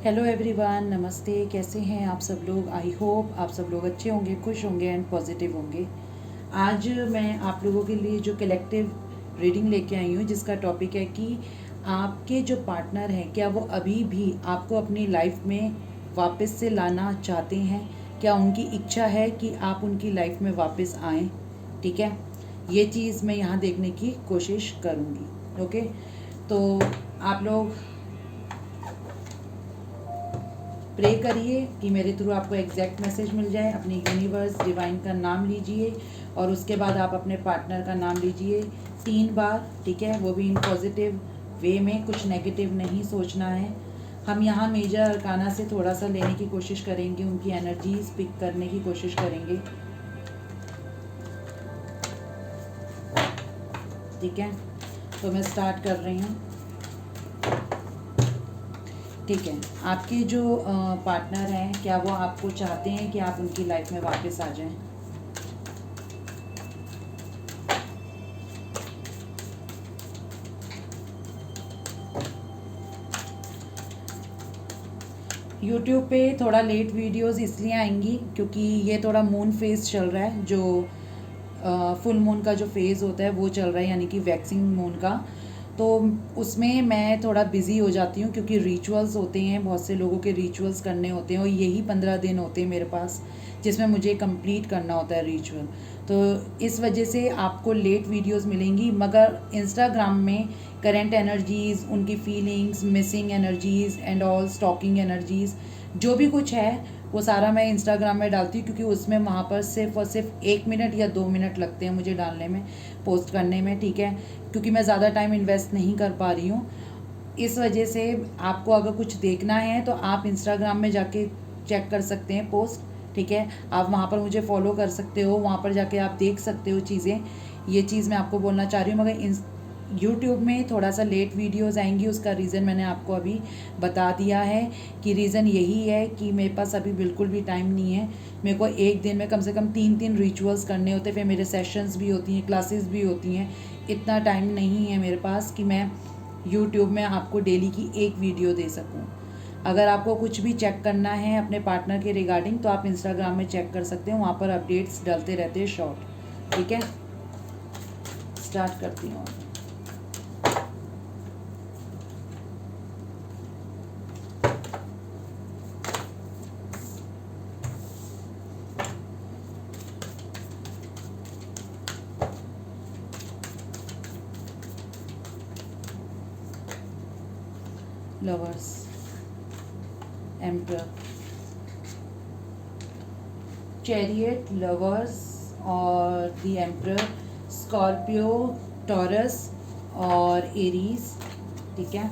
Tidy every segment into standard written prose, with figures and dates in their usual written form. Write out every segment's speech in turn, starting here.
Hello everyone, नमस्ते। कैसे हैं आप सब लोग? आई होप आप सब लोग अच्छे होंगे, खुश होंगे एंड पॉजिटिव होंगे। आज मैं आप लोगों के लिए जो कलेक्टिव रीडिंग लेके आई हूँ, जिसका टॉपिक है कि आपके जो पार्टनर हैं, क्या वो अभी भी आपको अपनी लाइफ में वापस से लाना चाहते हैं? क्या उनकी इच्छा है कि आप उनकी लाइफ में वापस आएँ? ठीक है, ये चीज़ मैं यहाँ देखने की कोशिश करूँगी। ओके, तो आप लोग प्रे करिए कि मेरे थ्रू आपको एग्जैक्ट मैसेज मिल जाए। अपनी यूनिवर्स डिवाइन का नाम लीजिए और उसके बाद आप अपने पार्टनर का नाम लीजिए 3 बार। ठीक है, वो भी इन पॉजिटिव वे में, कुछ नेगेटिव नहीं सोचना है। हम यहाँ मेजर अरकाना से थोड़ा सा लेने की कोशिश करेंगे, उनकी एनर्जीज पिक करने की कोशिश करेंगे। ठीक है, तो मैं स्टार्ट कर रही हूँ। ठीक है, आपके जो पार्टनर हैं, क्या वो आपको चाहते हैं कि आप उनकी लाइफ में वापस आ जाएं? यूट्यूब पे थोड़ा लेट वीडियोस इसलिए आएंगी क्योंकि ये थोड़ा मून फेज चल रहा है, जो फुल मून का जो फेज़ होता है वो चल रहा है, यानी कि वैक्सिंग मून का। तो उसमें मैं थोड़ा बिज़ी हो जाती हूँ क्योंकि रिचुअल्स होते हैं, बहुत से लोगों के रिचुअल्स करने होते हैं और यही 15 दिन होते हैं मेरे पास जिसमें मुझे कंप्लीट करना होता है रिचुअल। तो इस वजह से आपको लेट वीडियोस मिलेंगी, मगर इंस्टाग्राम में करेंट एनर्जीज़, उनकी feelings, missing energies and all, stalking energies, जो भी कुछ है वो सारा मैं इंस्टाग्राम में डालती हूँ क्योंकि उसमें वहाँ पर सिर्फ और सिर्फ 1 मिनट या 2 मिनट लगते हैं मुझे डालने में, पोस्ट करने में। ठीक है, क्योंकि मैं ज़्यादा टाइम इन्वेस्ट नहीं कर पा रही हूँ। इस वजह से आपको अगर कुछ देखना है तो आप इंस्टाग्राम में जाके चेक कर सकते हैं पोस्ट। ठीक है, आप वहाँ पर मुझे फॉलो कर सकते हो, वहाँ पर जाके आप देख सकते हो चीज़ें। ये चीज़ मैं आपको बोलना चाह रही हूँ, मगर यूट्यूब में थोड़ा सा लेट वीडियोस आएंगी। उसका रीज़न मैंने आपको अभी बता दिया है कि रीज़न यही है कि मेरे पास अभी बिल्कुल भी टाइम नहीं है। मेरे को एक दिन में कम से कम 3 रिचुअल्स करने होते हैं, फिर मेरे सेशंस भी होती हैं, क्लासेस भी होती हैं। इतना टाइम नहीं है मेरे पास कि मैं यूट्यूब में आपको डेली की एक वीडियो दे सकूं। अगर आपको कुछ भी चेक करना है अपने पार्टनर के रिगार्डिंग तो आप इंस्टाग्राम में चेक कर सकते हो, वहाँ पर अपडेट्स डलते रहते हैं शॉर्ट। ठीक है, स्टार्ट करती हूँ। लवर्स, एम्परर, चैरियट, लवर्स और द एम्परर, स्कॉर्पियो, टॉरस और एरीज। ठीक है,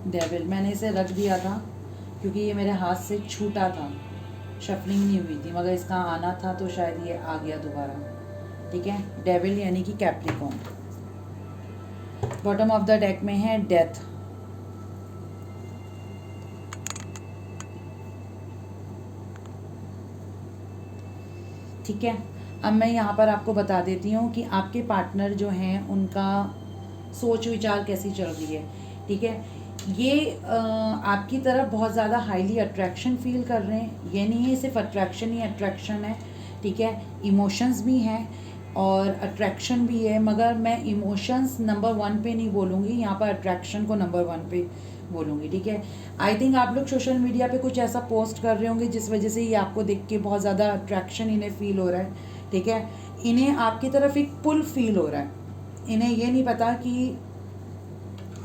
डेविल। मैंने इसे रख दिया था क्योंकि ये मेरे हाथ से छूटा था, शफलिंग नहीं हुई थी, मगर इसका आना था तो शायद ये आ गया दोबारा। ठीक है, डेविल यानी कि Capricorn. Bottom of the deck में है डेथ। ठीक है, अब मैं यहाँ पर आपको बता देती हूँ कि आपके पार्टनर जो हैं उनका सोच विचार कैसी चल रही है। ठीक है, ये आपकी तरफ बहुत ज़्यादा हाईली अट्रैक्शन फील कर रहे हैं। ये नहीं है सिर्फ अट्रैक्शन ही अट्रैक्शन है। ठीक है, इमोशंस भी हैं और अट्रैक्शन भी है, मगर मैं इमोशंस नंबर 1 पे नहीं बोलूँगी, यहाँ पर अट्रैक्शन को नंबर 1 पे बोलूँगी। ठीक है, आई थिंक आप लोग सोशल मीडिया पे कुछ ऐसा पोस्ट कर रहे होंगे जिस वजह से ये आपको देख के बहुत ज़्यादा अट्रैक्शन इन्हें फील हो रहा है। ठीक है, इन्हें आपकी तरफ एक पुल फील हो रहा है। इन्हें ये नहीं पता कि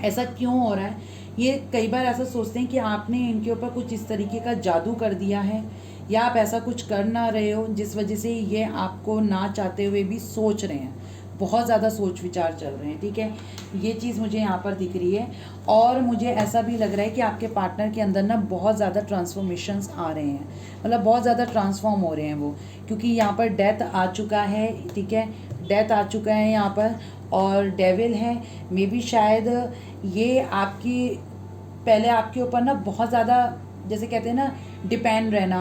ऐसा क्यों हो रहा है। ये कई बार ऐसा सोचते हैं कि आपने इनके ऊपर कुछ इस तरीके का जादू कर दिया है या आप ऐसा कुछ कर ना रहे हो जिस वजह से ये आपको ना चाहते हुए भी सोच रहे हैं। बहुत ज़्यादा सोच विचार चल रहे हैं। ठीक है, ये चीज़ मुझे यहाँ पर दिख रही है और मुझे ऐसा भी लग रहा है कि आपके पार्टनर के अंदर ना बहुत ज़्यादा ट्रांसफॉर्मेशंस आ रहे हैं, मतलब बहुत ज़्यादा ट्रांसफॉर्म हो रहे हैं वो, क्योंकि यहाँ पर डेथ आ चुका है। ठीक है, डेथ आ चुका है यहाँ पर और डेविल है। मे बी शायद ये पहले आपके ऊपर ना बहुत ज़्यादा, जैसे कहते हैं ना, डिपेंड रहना।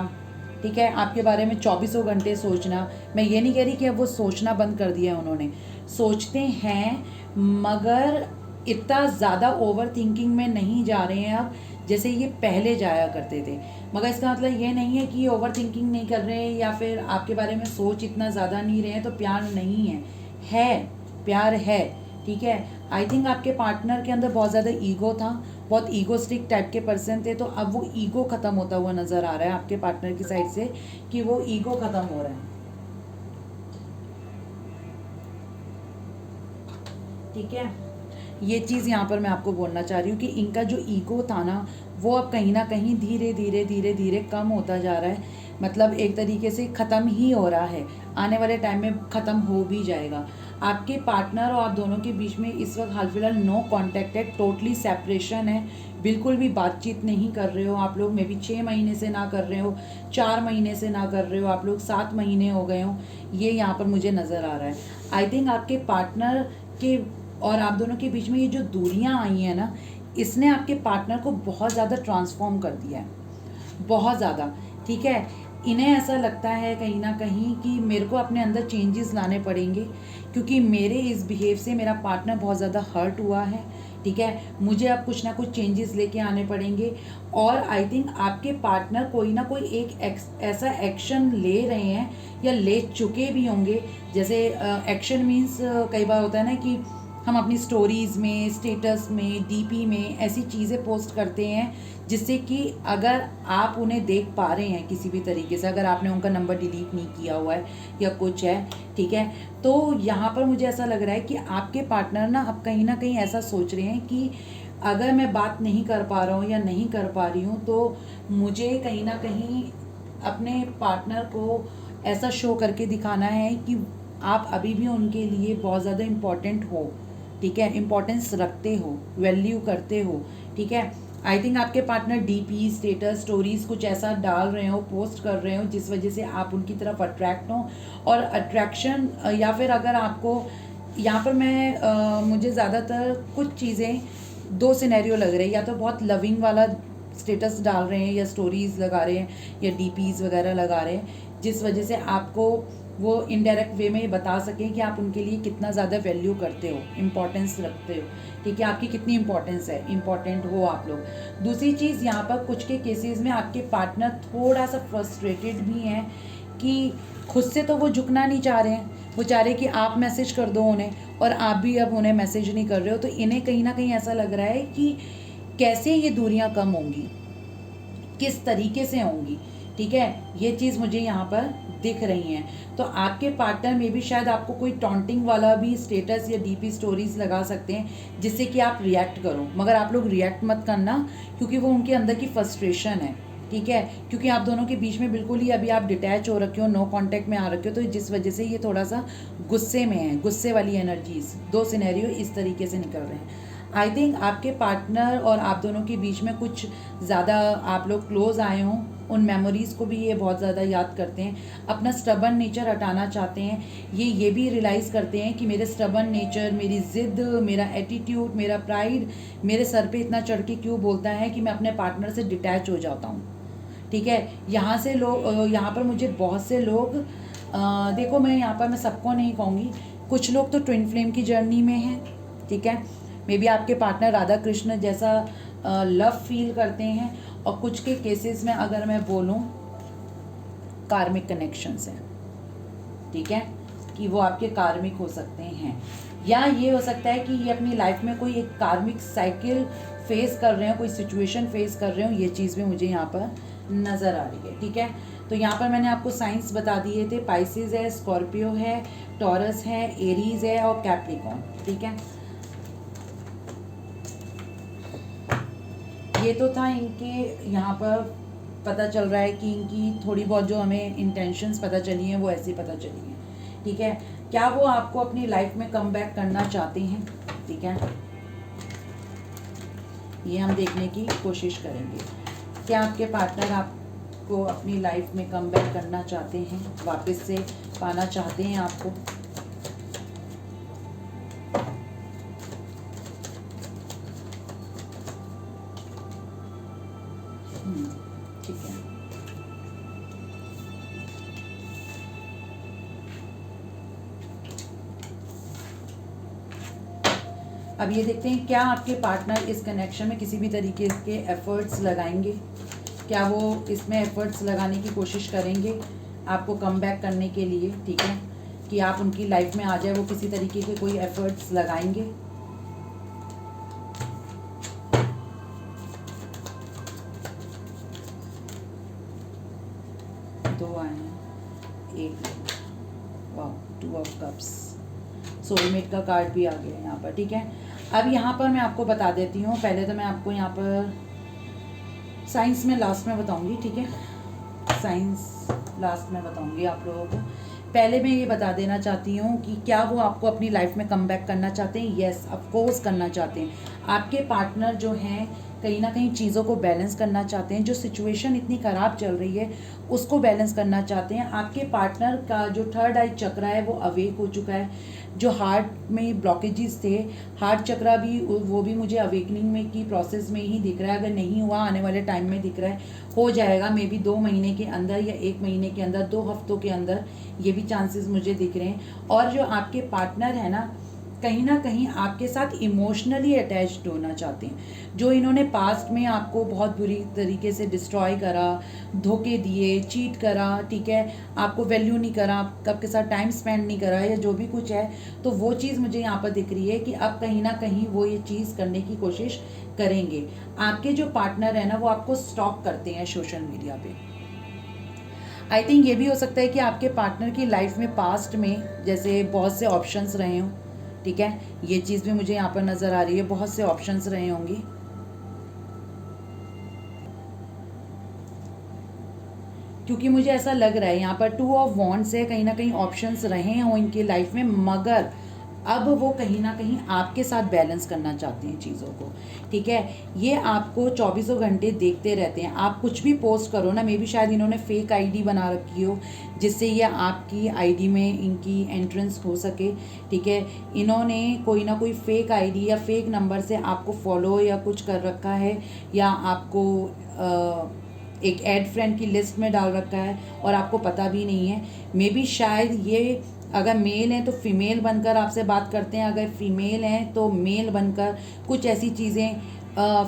ठीक है। आपके बारे में 24 घंटे सोचना, मैं ये नहीं कह रही कि अब वो सोचना बंद कर दिया है उन्होंने, सोचते हैं मगर इतना ज़्यादा ओवर थिंकिंग में नहीं जा रहे हैं अब जैसे ये पहले जाया करते थे। मगर इसका मतलब ये नहीं है कि ये ओवर थिंकिंग नहीं कर रहे हैं या फिर आपके बारे में सोच इतना ज़्यादा नहीं रहे हैं तो प्यार नहीं है प्यार है, ठीक है। आई थिंक आपके पार्टनर के अंदर बहुत ज़्यादा ईगो था, बहुत ईगोस्टिक टाइप के पर्सन थे, तो अब वो ईगो ख़त्म होता हुआ नज़र आ रहा है आपके पार्टनर की साइड से कि वो ईगो ख़त्म हो रहा है, ठीक है। ये चीज़ यहाँ पर मैं आपको बोलना चाह रही हूँ कि इनका जो ईगो था ना वो अब कहीं ना कहीं धीरे धीरे धीरे धीरे कम होता जा रहा है, मतलब एक तरीके से ख़त्म ही हो रहा है, आने वाले टाइम में ख़त्म हो भी जाएगा। आपके पार्टनर और आप दोनों के बीच में इस वक्त हाल फिलहाल नो कॉन्टैक्ट है, टोटली सेपरेशन है, बिल्कुल भी बातचीत नहीं कर रहे हो आप लोग, मे बी 6 महीने से ना कर रहे हो, 4 महीने से ना कर रहे हो आप लोग, 7 महीने हो गए हो, ये यहाँ पर मुझे नज़र आ रहा है। आई थिंक आपके पार्टनर के और आप दोनों के बीच में ये जो दूरियां आई हैं ना, इसने आपके पार्टनर को बहुत ज़्यादा ट्रांसफॉर्म कर दिया है, बहुत ज़्यादा, ठीक है। इन्हें ऐसा लगता है कहीं ना कहीं कि मेरे को अपने अंदर चेंजेस लाने पड़ेंगे क्योंकि मेरे इस बिहेव से मेरा पार्टनर बहुत ज़्यादा हर्ट हुआ है, ठीक है। मुझे अब कुछ ना कुछ चेंजेस लेके आने पड़ेंगे और आई थिंक आपके पार्टनर कोई ना कोई एक ऐसा एक्शन ले रहे हैं या ले चुके भी होंगे। जैसे एक्शन मीन्स कई बार होता है ना कि हम अपनी स्टोरीज़ में, स्टेटस में, डीपी में ऐसी चीज़ें पोस्ट करते हैं जिससे कि अगर आप उन्हें देख पा रहे हैं किसी भी तरीके से, अगर आपने उनका नंबर डिलीट नहीं किया हुआ है या कुछ है, ठीक है। तो यहाँ पर मुझे ऐसा लग रहा है कि आपके पार्टनर ना अब कहीं ना कहीं ऐसा सोच रहे हैं कि अगर मैं बात नहीं कर पा रहा हूँ या नहीं कर पा रही हूँ तो मुझे कहीं ना कहीं अपने पार्टनर को ऐसा शो करके दिखाना है कि आप अभी भी उनके लिए बहुत ज़्यादा इम्पॉर्टेंट हो, ठीक है, इम्पोर्टेंस रखते हो, वैल्यू करते हो, ठीक है। आई थिंक आपके पार्टनर डीपी, स्टेटस, स्टोरीज़ कुछ ऐसा डाल रहे हो, पोस्ट कर रहे हो जिस वजह से आप उनकी तरफ अट्रैक्ट हो और अट्रैक्शन या फिर अगर आपको यहाँ पर मुझे ज़्यादातर कुछ चीज़ें 2 सिनेरियो लग रहे हैं, या तो बहुत लविंग वाला स्टेटस डाल रहे हैं या स्टोरीज़ लगा रहे हैं या डीपीज़ वगैरह लगा रहे हैं जिस वजह से आपको वो इनडायरेक्ट वे में बता सकें कि आप उनके लिए कितना ज़्यादा वैल्यू करते हो, इम्पोर्टेंस रखते हो, ठीक है, आपकी कितनी इम्पोर्टेंस है, इम्पोर्टेंट हो आप लोग। दूसरी चीज़ यहाँ पर कुछ के केसेस में आपके पार्टनर थोड़ा सा फ्रस्ट्रेटेड भी हैं कि खुद से तो वो झुकना नहीं चाह रहे हैं, वो चाह रहे कि आप मैसेज कर दो उन्हें और आप भी अब उन्हें मैसेज नहीं कर रहे हो, तो इन्हें कहीं ना कहीं ऐसा लग रहा है कि कैसे ये दूरियां कम होंगी, किस तरीके से होंगी, ठीक है। ये चीज़ मुझे यहाँ पर दिख रही हैं। तो आपके पार्टनर में भी शायद आपको कोई टॉन्टिंग वाला भी स्टेटस या डीपी स्टोरीज लगा सकते हैं जिससे कि आप रिएक्ट करो, मगर आप लोग रिएक्ट मत करना क्योंकि वो उनके अंदर की फ्रस्ट्रेशन है, ठीक है। क्योंकि आप दोनों के बीच में बिल्कुल ही अभी आप डिटैच हो रखे हो, नो कांटेक्ट में आ रखे हो, तो जिस वजह से ये थोड़ा सा गुस्से में है, गुस्से वाली एनर्जीज, 2 सिनेरियो इस तरीके से निकल रहे हैं। आई थिंक आपके पार्टनर और आप दोनों के बीच में कुछ ज़्यादा आप लोग क्लोज आए हों, उन मेमोरीज़ को भी ये बहुत ज़्यादा याद करते हैं, अपना स्टबर्न नेचर हटाना चाहते हैं। ये भी रियलाइज़ करते हैं कि मेरे स्टबर्न नेचर, मेरी ज़िद, मेरा एटीट्यूड, मेरा प्राइड मेरे सर पे इतना चढ़ के क्यों बोलता है कि मैं अपने पार्टनर से डिटैच हो जाता हूँ, ठीक है। यहाँ से लोग, यहाँ पर मुझे बहुत से लोग देखो, मैं यहाँ पर मैं सबको नहीं कहूँगी, कुछ लोग तो ट्विन फ्लेम की जर्नी में हैं, ठीक है। मे बी आपके पार्टनर राधा कृष्ण जैसा लव फील करते हैं और कुछ के केसेस में अगर मैं बोलूँ कार्मिक कनेक्शंस हैं, ठीक है, कि वो आपके कार्मिक हो सकते हैं, या ये हो सकता है कि ये अपनी लाइफ में कोई एक कार्मिक साइकिल फेस कर रहे हो, कोई सिचुएशन फेस कर रहे हो, ये चीज़ भी मुझे यहाँ पर नज़र आ रही है, ठीक है। तो यहाँ पर मैंने आपको साइंस बता दिए थे, पाइसिस है, स्कॉर्पियो है, टॉरस है, एरीज है और कैप्रिकॉर्न, ठीक है। ये तो था इनके, यहाँ पर पता चल रहा है कि इनकी थोड़ी बहुत जो हमें इंटेंशंस पता चली हैं वो ऐसी पता चली हैं, ठीक है। क्या वो आपको अपनी लाइफ में कम बैक करना चाहते हैं, ठीक है, ये हम देखने की कोशिश करेंगे। क्या आपके पार्टनर आपको अपनी लाइफ में कम बैक करना चाहते हैं, वापस से पाना चाहते हैं आपको? ठीक है, अब ये देखते हैं क्या आपके पार्टनर इस कनेक्शन में किसी भी तरीके के एफर्ट्स लगाएंगे, क्या वो इसमें एफर्ट्स लगाने की कोशिश करेंगे आपको कम बैक करने के लिए, ठीक है, कि आप उनकी लाइफ में आ जाए, वो किसी तरीके के कोई एफर्ट्स लगाएंगे। दो आए हैं, एक, वाह, 2 ऑफ कप्स, सोलमेट का कार्ड भी आ गया यहाँ पर, ठीक है। अब यहाँ पर मैं आपको बता देती हूँ, पहले तो मैं आपको यहाँ पर साइंस में लास्ट में बताऊँगी, ठीक है, साइंस लास्ट में बताऊँगी आप लोगों को। पहले मैं ये बता देना चाहती हूँ कि क्या वो आपको अपनी लाइफ में कम बैक करना चाहते हैं। येस, ऑफ कोर्स करना चाहते हैं। आपके पार्टनर जो हैं कहीं ना कहीं चीज़ों को बैलेंस करना चाहते हैं। जो सिचुएशन इतनी ख़राब चल रही है उसको बैलेंस करना चाहते हैं। आपके पार्टनर का जो थर्ड आई चक्र है वो अवेक हो चुका है। जो हार्ट में ब्लॉकेजेस थे, हार्ट चक्रा भी, वो भी मुझे अवेकनिंग में की प्रोसेस में ही दिख रहा है। अगर नहीं हुआ आने वाले टाइम में दिख रहा है, हो जाएगा मे बी 2 महीने के अंदर या 1 महीने के अंदर, 2 हफ्तों के अंदर, ये भी चांसेस मुझे दिख रहे हैं। और जो आपके पार्टनर है ना कहीं आपके साथ इमोशनली अटैच्ड होना चाहते हैं। जो इन्होंने पास्ट में आपको बहुत बुरी तरीके से डिस्ट्रॉय करा, धोखे दिए, चीट करा, ठीक है, आपको वैल्यू नहीं करा, आपके साथ टाइम स्पेंड नहीं करा या जो भी कुछ है, तो वो चीज़ मुझे यहाँ पर दिख रही है कि अब कहीं ना कहीं वो ये चीज़ करने की कोशिश करेंगे। आपके जो पार्टनर है ना वो आपको स्टॉक करते हैं सोशल मीडिया पे। आई थिंक ये भी हो सकता है कि आपके पार्टनर की लाइफ में पास्ट में जैसे बहुत से ऑप्शंस रहे हों, ठीक है, ये चीज़ भी मुझे यहाँ पर नज़र आ रही है, बहुत से ऑप्शंस रहे होंगे। क्योंकि मुझे ऐसा लग रहा है यहाँ पर 2 ऑफ वॉन्ड्स है, कहीं ना कहीं ऑप्शंस रहे हों इनकी लाइफ में, मगर अब वो कहीं ना कहीं आपके साथ बैलेंस करना चाहते हैं चीज़ों को, ठीक है। ये आपको 24 घंटे देखते रहते हैं। आप कुछ भी पोस्ट करो ना, मे बी शायद इन्होंने फेक आईडी बना रखी हो जिससे ये आपकी आईडी में इनकी एंट्रेंस हो सके, ठीक है। इन्होंने कोई ना कोई फेक आईडी या फेक नंबर से आपको फॉलो या कुछ कर रखा है, या आपको एक ऐड फ्रेंड की लिस्ट में डाल रखा है और आपको पता भी नहीं है। मे बी शायद ये अगर मेल हैं तो फीमेल बनकर आपसे बात करते हैं, अगर फीमेल हैं तो मेल बनकर कुछ ऐसी चीज़ें,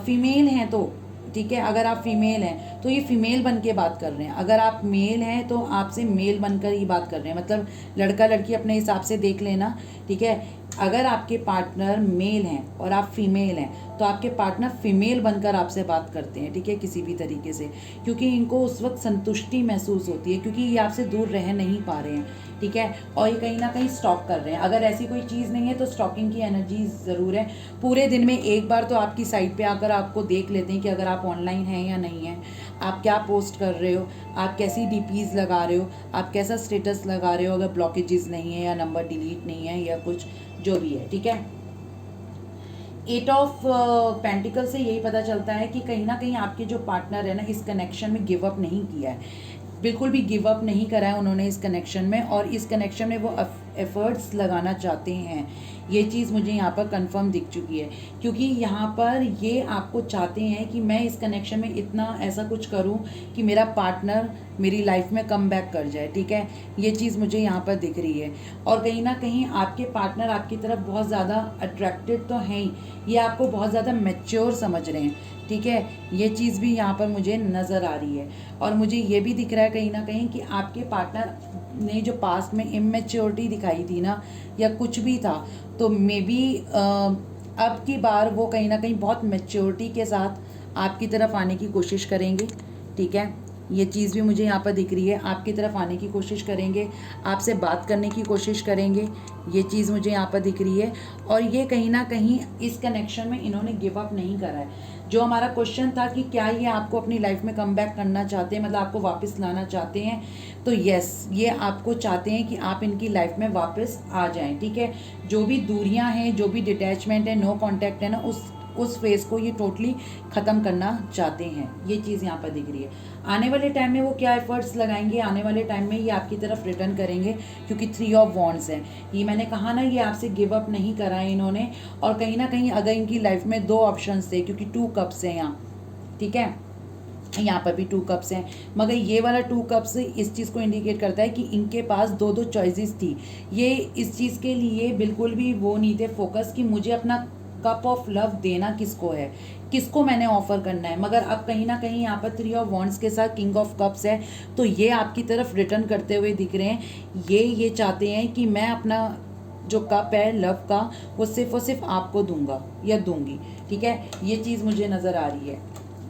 फीमेल हैं तो ठीक है, अगर आप फीमेल हैं तो ये फीमेल बन के बात कर रहे हैं, अगर आप मेल हैं तो आपसे मेल बनकर ही बात कर रहे हैं, मतलब लड़का लड़की अपने हिसाब से देख लेना, ठीक है। अगर आपके पार्टनर मेल हैं और आप फीमेल हैं तो आपके पार्टनर फीमेल बनकर आपसे बात करते हैं, ठीक है, किसी भी तरीके से, क्योंकि इनको उस वक्त संतुष्टि महसूस होती है, क्योंकि ये आपसे दूर रह नहीं पा रहे हैं, ठीक है, और ये कहीं ना कहीं स्टॉक कर रहे हैं। अगर ऐसी कोई चीज़ नहीं है तो स्टॉकिंग की एनर्जी ज़रूर है। पूरे दिन में एक बार तो आपकी साइट पे आकर आपको देख लेते हैं कि अगर आप ऑनलाइन हैं या नहीं हैं, आप क्या पोस्ट कर रहे हो, आप कैसी डीपीज़ लगा रहे हो, आप कैसा स्टेटस लगा रहे हो, अगर ब्लॉकेजेस नहीं है या नंबर डिलीट नहीं है या कुछ जो भी है, ठीक है। 8 ऑफ पेंटिकल से यही पता चलता है कि कहीं ना कहीं आपके जो पार्टनर है ना इस कनेक्शन में गिव अप नहीं किया है, बिल्कुल भी गिव अप नहीं करा है उन्होंने इस कनेक्शन में, और इस कनेक्शन में वो एफर्ट्स लगाना चाहते हैं। ये चीज़ मुझे यहाँ पर कंफर्म दिख चुकी है, क्योंकि यहाँ पर ये आपको चाहते हैं कि मैं इस कनेक्शन में इतना ऐसा कुछ करूँ कि मेरा पार्टनर मेरी लाइफ में कम बैक कर जाए, ठीक है। ये चीज़ मुझे यहाँ पर दिख रही है, और कहीं ना कहीं आपके पार्टनर आपकी तरफ बहुत ज़्यादा अट्रैक्टेड तो हैं ही, ये आपको बहुत ज़्यादा मैच्योर समझ रहे हैं, ठीक है। ये चीज़ भी यहाँ पर मुझे नज़र आ रही है, और मुझे ये भी दिख रहा है कहीं ना कहीं कि आपके पार्टनर ने जो पास्ट में इमेच्योरिटी दिखाई थी ना या कुछ भी था, तो मे बी अब की बार वो कहीं ना कहीं बहुत मैच्योरिटी के साथ आपकी तरफ आने की कोशिश करेंगे, ठीक है। ये चीज़ भी मुझे यहाँ पर दिख रही है, आपकी तरफ आने की कोशिश करेंगे, आपसे बात करने की कोशिश करेंगे, ये चीज़ मुझे यहाँ पर दिख रही है। और ये कहीं ना कहीं इस कनेक्शन में इन्होंने गिव अप नहीं करा है। जो हमारा क्वेश्चन था कि क्या ये आपको अपनी लाइफ में कम बैक करना चाहते हैं, मतलब आपको वापस लाना चाहते हैं, तो यस, ये आपको चाहते हैं कि आप इनकी लाइफ में वापस आ जाएं, ठीक है। जो भी दूरियां हैं, जो भी डिटैचमेंट है, नो कांटेक्ट है ना, उस फेज़ को ये टोटली ख़त्म करना चाहते हैं। ये चीज़ यहाँ पर दिख रही है। आने वाले टाइम में वो क्या एफर्ट्स लगाएंगे, आने वाले टाइम में ये आपकी तरफ रिटर्न करेंगे, क्योंकि 3 ऑफ वॉन्ड्स है। ये मैंने कहा ना, ये आपसे गिव अप नहीं करा है इन्होंने, और कहीं ना कहीं अगर इनकी लाइफ में 2 ऑप्शंस थे, क्योंकि 2 कप्स हैं यहाँ, ठीक है, यहाँ पर भी 2 कप्स हैं, मगर ये वाला 2 कप्स इस चीज़ को इंडिकेट करता है कि इनके पास 2 चॉइसेस थी। ये इस चीज़ के लिए बिल्कुल भी वो नहीं थे फोकस कि मुझे अपना कप ऑफ लव देना किसको है, किसको मैंने ऑफर करना है। मगर अब कहीं ना कहीं यहाँ पर 3 ऑफ वॉन्ड्स के साथ किंग ऑफ कप्स है, तो ये आपकी तरफ रिटर्न करते हुए दिख रहे हैं। ये चाहते हैं कि मैं अपना जो कप है लव का वो सिर्फ और सिर्फ आपको दूंगा या दूंगी, ठीक है। ये चीज़ मुझे नज़र आ रही है।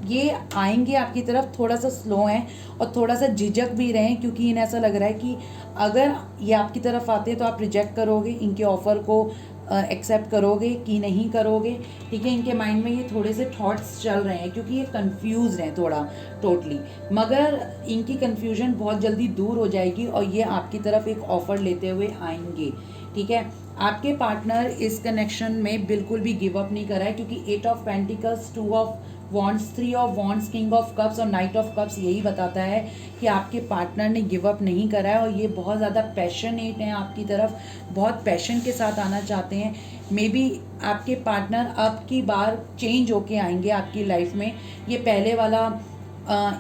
ये आएंगे आपकी तरफ, थोड़ा सा स्लो हैं और थोड़ा सा झिझक भी रहे हैं, क्योंकि इन्हें ऐसा लग रहा है कि अगर ये आपकी तरफ आते हैं तो आप रिजेक्ट करोगे, इनके ऑफ़र को एक्सेप्ट करोगे कि नहीं करोगे, ठीक है। इनके माइंड में ये थोड़े से थॉट्स चल रहे हैं, क्योंकि ये कंफ्यूज हैं थोड़ा टोटली। मगर इनकी कंफ्यूजन बहुत जल्दी दूर हो जाएगी और ये आपकी तरफ एक ऑफ़र लेते हुए आएंगे, ठीक है। आपके पार्टनर इस कनेक्शन में बिल्कुल भी गिव अप नहीं कर रहा है, क्योंकि 8 of pentacles, 2 of wands, 3 of wands, king of cups और नाइट ऑफ कप्स यही बताता है कि आपके पार्टनर ने गिव अप नहीं करा है और ये बहुत ज़्यादा पैशनेट हैं आपकी तरफ, बहुत पैशन के साथ आना चाहते हैं। मे बी आपके पार्टनर अब की बार चेंज होके आएंगे आपकी लाइफ में। ये पहले वाला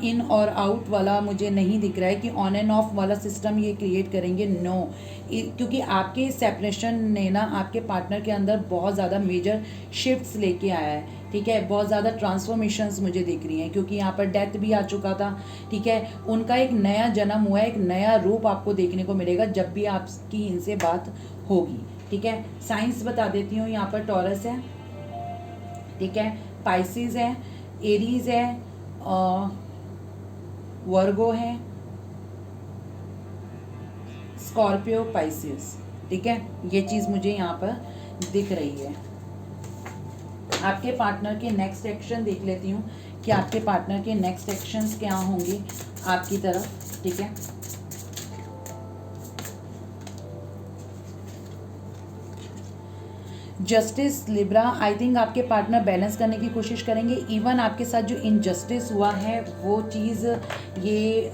इन और आउट वाला मुझे नहीं दिख रहा है कि ऑन एंड ऑफ वाला सिस्टम ये क्रिएट करेंगे, नो। क्योंकि आपके सेपरेशन ने ना आपके पार्टनर के अंदर बहुत ज़्यादा मेजर शिफ्ट्स लेके आया है, ठीक है। बहुत ज़्यादा ट्रांसफॉर्मेशंस मुझे दिख रही हैं, क्योंकि यहाँ पर डेथ भी आ चुका था, ठीक है। उनका एक नया जन्म हुआ है, एक नया रूप आपको देखने को मिलेगा जब भी आपकी इनसे बात होगी, ठीक है। साइंस बता देती हूँ, यहाँ पर टॉरस है, ठीक है, पाइसिस है, एरीज है, वर्गो है, स्कॉर्पियो, पाइसिस, ठीक है। ये चीज़ मुझे यहाँ पर दिख रही है। आपके पार्टनर के नेक्स्ट एक्शन देख लेती हूँ कि आपके पार्टनर के नेक्स्ट एक्शंस क्या होंगे आपकी तरफ, ठीक है। जस्टिस, लिब्रा, आई थिंक आपके पार्टनर बैलेंस करने की कोशिश करेंगे। इवन आपके साथ जो इनजस्टिस हुआ है वो चीज़ ये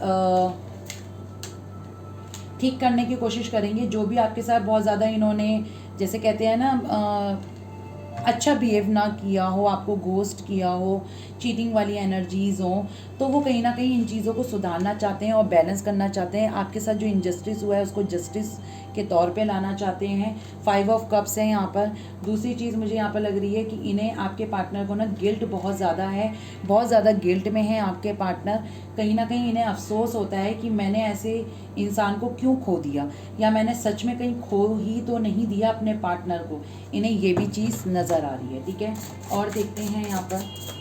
ठीक करने की कोशिश करेंगे। जो भी आपके साथ बहुत ज़्यादा इन्होंने, जैसे कहते हैं ना, अच्छा बिहेव ना किया हो, आपको घोस्ट किया हो, चीटिंग वाली एनर्जीज़ हो, तो वो कहीं ना कहीं इन चीज़ों को सुधारना चाहते हैं और बैलेंस करना चाहते हैं। आपके साथ जो इनजस्टिस हुआ है उसको जस्टिस के तौर पे लाना चाहते हैं। 5 ऑफ कप्स है यहाँ पर। दूसरी चीज़ मुझे यहाँ पर लग रही है कि इन्हें, आपके पार्टनर को ना गिल्ट बहुत ज़्यादा है, बहुत ज़्यादा गिल्ट में है आपके पार्टनर। कहीं ना कहीं इन्हें अफसोस होता है कि मैंने ऐसे इंसान को क्यों खो दिया, या मैंने सच में कहीं खो ही तो नहीं दिया अपने पार्टनर को। इन्हें ये भी चीज़ नज़र आ रही है, ठीक है। और देखते हैं यहाँ पर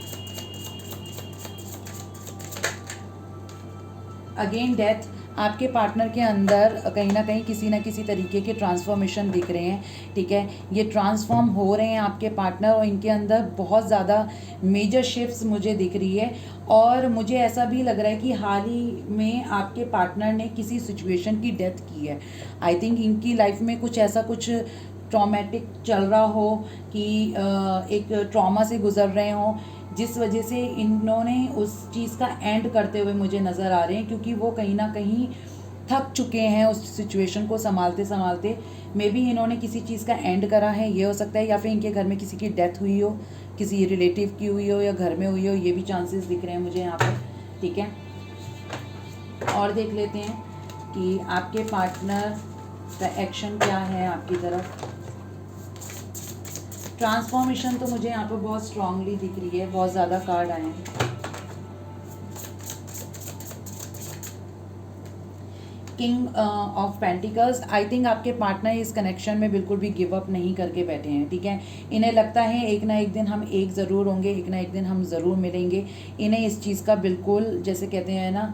अगेन डेथ। आपके पार्टनर के अंदर कहीं ना कहीं किसी ना किसी तरीके के ट्रांसफॉर्मेशन दिख रहे हैं, ठीक है। ये ट्रांसफॉर्म हो रहे हैं आपके पार्टनर और इनके अंदर बहुत ज़्यादा मेजर शिफ्ट्स मुझे दिख रही है। और मुझे ऐसा भी लग रहा है कि हाल ही में आपके पार्टनर ने किसी सिचुएशन की डेथ की है। आई थिंक इनकी लाइफ में कुछ ऐसा कुछ ट्रॉमेटिक चल रहा हो कि एक ट्रॉमा से गुजर रहे हों, जिस वजह से इन्होंने उस चीज़ का एंड करते हुए मुझे नज़र आ रहे हैं, क्योंकि वो कहीं ना कहीं थक चुके हैं उस सिचुएशन को संभालते संभालते। मे बी इन्होंने किसी चीज़ का एंड करा है, ये हो सकता है, या फिर इनके घर में किसी की डेथ हुई हो, किसी रिलेटिव की हुई हो या घर में हुई हो, ये भी चांसेस दिख रहे हैं मुझे यहाँ पर, ठीक है। और देख लेते हैं कि आपके पार्टनर का एक्शन क्या है आपकी तरफ। ट्रांसफॉर्मेशन तो मुझे यहाँ पर बहुत स्ट्रांगली दिख रही है, बहुत ज़्यादा कार्ड आए हैं। King of pentacles, I think आपके पार्टनर इस कनेक्शन में बिल्कुल भी गिव अप नहीं करके बैठे हैं, ठीक है। इन्हें लगता है एक ना एक दिन हम एक ज़रूर होंगे, एक ना एक दिन हम ज़रूर मिलेंगे। इन्हें इस चीज़ का बिल्कुल, जैसे कहते हैं ना,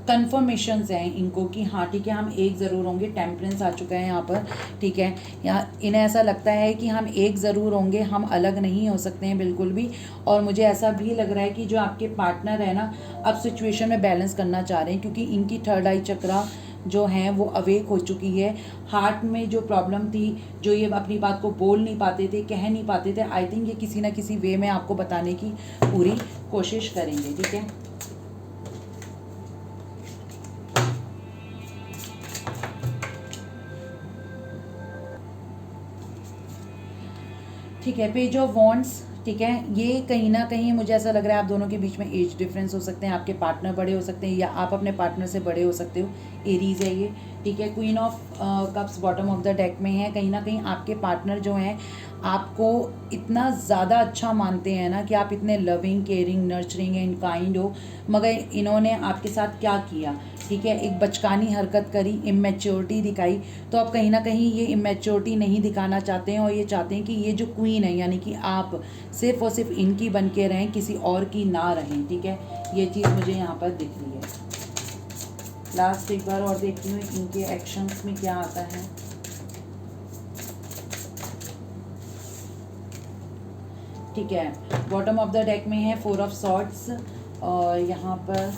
कन्फर्मेशंस हैं इनको कि हाँ ठीक है हम एक ज़रूर होंगे। टेम्परेंस आ चुका है यहाँ पर, ठीक है। यहाँ इन्हें ऐसा लगता है कि हम एक ज़रूर होंगे, हम अलग नहीं हो सकते हैं बिल्कुल भी। और मुझे ऐसा भी लग रहा है कि जो आपके पार्टनर है ना, अब सिचुएशन में बैलेंस करना चाह रहे हैं, क्योंकि इनकी थर्ड आई चक्रा जो हैं वो अवेक हो चुकी है। हार्ट में जो प्रॉब्लम थी, जो ये अपनी बात को बोल नहीं पाते थे, कह नहीं पाते थे, आई थिंक ये किसी ना किसी वे में आपको बताने की पूरी कोशिश करेंगे, ठीक है। ठीक है, पेज ऑफ वॉन्ड्स, ठीक है। ये कहीं ना कहीं मुझे ऐसा लग रहा है आप दोनों के बीच में एज डिफरेंस हो सकते हैं, आपके पार्टनर बड़े हो सकते हैं या आप अपने पार्टनर से बड़े हो सकते हो। एरीज है ये, ठीक है। Queen of cups bottom of the deck में है। कहीं ना कहीं आपके पार्टनर जो हैं आपको इतना ज़्यादा अच्छा मानते हैं ना कि आप इतने loving, caring, nurturing and kind हो, मगर इन्होंने आपके साथ क्या किया, ठीक है, एक बचकानी हरकत करी, इमेच्योरिटी दिखाई। तो अब कहीं ना कहीं ये इमेच्योरिटी नहीं दिखाना चाहते हैं और ये चाहते हैं कि ये जो क्वीन है यानी कि आप सिर्फ और सिर्फ इनकी बन के रहें, किसी और की ना रहें, ठीक है। ये चीज़ मुझे यहाँ पर दिख रही है। लास्ट एक बार और देखती हूँ इनके एक्शंस में क्या आता है। ठीक है, बॉटम ऑफ द डेक में है 4 ऑफ सॉर्ड्स और यहाँ पर